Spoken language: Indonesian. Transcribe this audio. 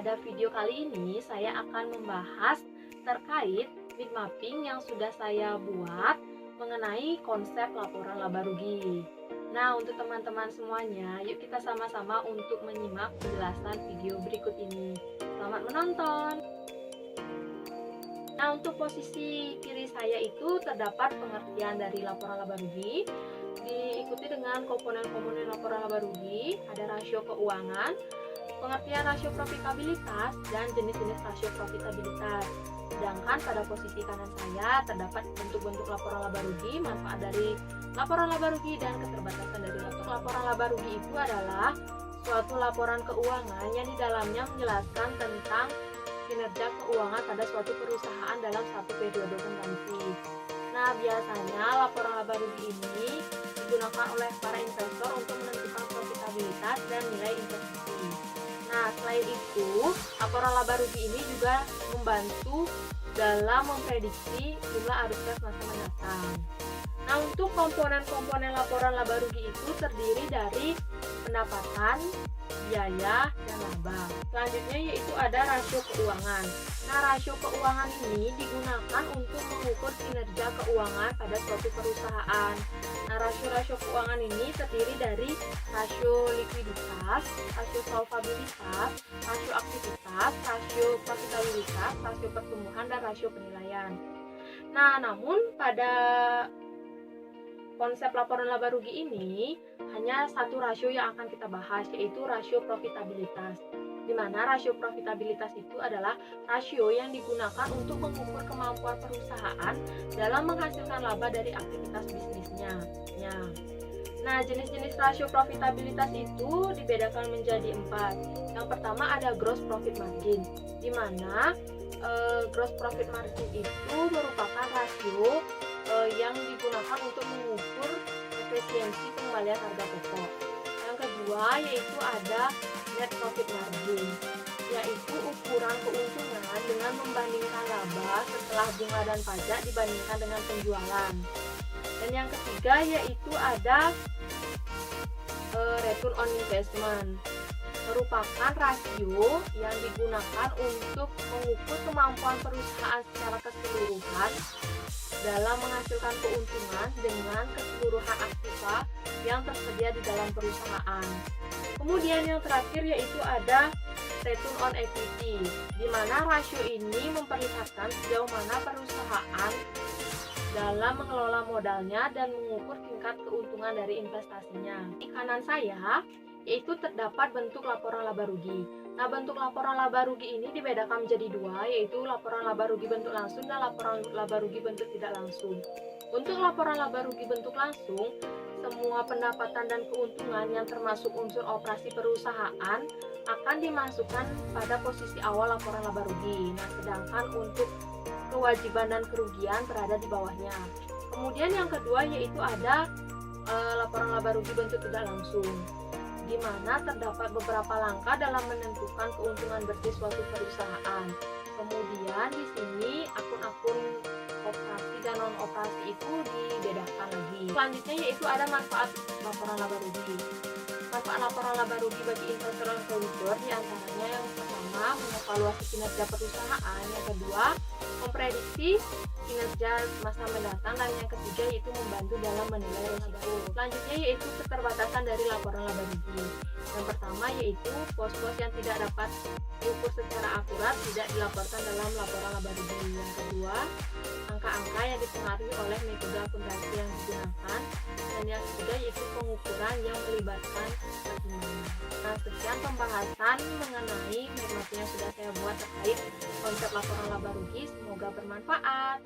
Pada video kali ini saya akan membahas terkait mind mapping yang sudah saya buat mengenai konsep laporan laba rugi. Nah, untuk teman-teman semuanya, yuk kita sama-sama untuk menyimak penjelasan video berikut ini. Selamat menonton. Nah, untuk posisi kiri saya itu terdapat pengertian dari laporan laba rugi, diikuti dengan komponen-komponen laporan laba rugi, ada rasio keuangan, pengertian rasio profitabilitas, dan jenis-jenis rasio profitabilitas. Sedangkan pada posisi kanan saya terdapat bentuk-bentuk laporan laba rugi, manfaat dari laporan laba rugi, dan keterbatasan dari laporan laba rugi itu adalah suatu laporan keuangan yang di dalamnya menjelaskan tentang kinerja keuangan pada suatu perusahaan dalam satu periode tertentu. Nah, biasanya laporan laba rugi ini digunakan oleh para investor untuk menentukan profitabilitas dan nilai investasi. Nah, selain itu, laporan laba rugi ini juga membantu dalam memprediksi jumlah arus kas masa mendatang. Nah, untuk komponen-komponen laporan laba rugi itu terdiri dari pendapatan, biaya, dan laba. Selanjutnya yaitu ada rasio keuangan. Nah, rasio keuangan ini digunakan untuk mengukur kinerja keuangan pada suatu perusahaan. Nah, rasio-rasio keuangan ini terdiri dari rasio likuiditas, rasio solvabilitas, rasio aktivitas, rasio profitabilitas, rasio pertumbuhan, dan rasio penilaian. Nah, namun pada konsep laporan laba rugi ini hanya satu rasio yang akan kita bahas, yaitu rasio profitabilitas. Di mana rasio profitabilitas itu adalah rasio yang digunakan untuk mengukur kemampuan perusahaan dalam menghasilkan laba dari aktivitas bisnisnya. Nah, jenis-jenis rasio profitabilitas itu dibedakan menjadi 4. Yang pertama ada gross profit margin, di mana gross profit margin itu merupakan rasio yang digunakan untuk mengukur efisiensi pengembalian harga pokok. Yang kedua yaitu ada net profit margin, yaitu ukuran keuntungan dengan membandingkan laba setelah bunga dan pajak dibandingkan dengan penjualan. Dan yang ketiga yaitu ada return on investment, merupakan rasio yang digunakan untuk mengukur kemampuan perusahaan secara keseluruhan dalam menghasilkan keuntungan dengan keseluruhan aktiva yang tersedia di dalam perusahaan. Kemudian yang terakhir yaitu ada return on equity, di mana rasio ini memperlihatkan sejauh mana perusahaan dalam mengelola modalnya dan mengukur tingkat keuntungan dari investasinya. Di kanan saya yaitu terdapat bentuk laporan laba rugi. Nah, bentuk laporan laba rugi ini dibedakan menjadi 2, yaitu laporan laba rugi bentuk langsung dan laporan laba rugi bentuk tidak langsung. Untuk laporan laba rugi bentuk langsung, semua pendapatan dan keuntungan yang termasuk unsur operasi perusahaan akan dimasukkan pada posisi awal laporan laba rugi. Nah, sedangkan untuk kewajiban dan kerugian berada di bawahnya. Kemudian yang kedua yaitu ada laporan laba rugi bentuk tidak langsung, di mana terdapat beberapa langkah dalam menentukan keuntungan bersih suatu perusahaan. Kemudian di sini akun-akun operasi dan non operasi itu dibedakan lagi. Selanjutnya yaitu ada manfaat laporan laba rugi. Manfaat laporan laba rugi bagi investor dan kreditur diantaranya yang pertama mengevaluasi kinerja perusahaan, yang kedua memprediksi kinerja masa mendatang, dan yang ketiga yaitu membantu dalam menilai risiko. Selanjutnya yaitu keterbatasan dari laporan laba rugi. Yang pertama yaitu pos-pos yang tidak dapat diukur secara akurat tidak dilaporkan dalam laporan laba rugi. Yang kedua, angka-angka yang dipengaruhi oleh metode akuntansi yang digunakan. Dan yang ketiga yaitu pengukuran yang melibatkan pertimbangan. Nah, sekian pembahasan mengenai mind mapping yang sudah saya buat terkait konsep laporan laba rugi. Semoga bermanfaat.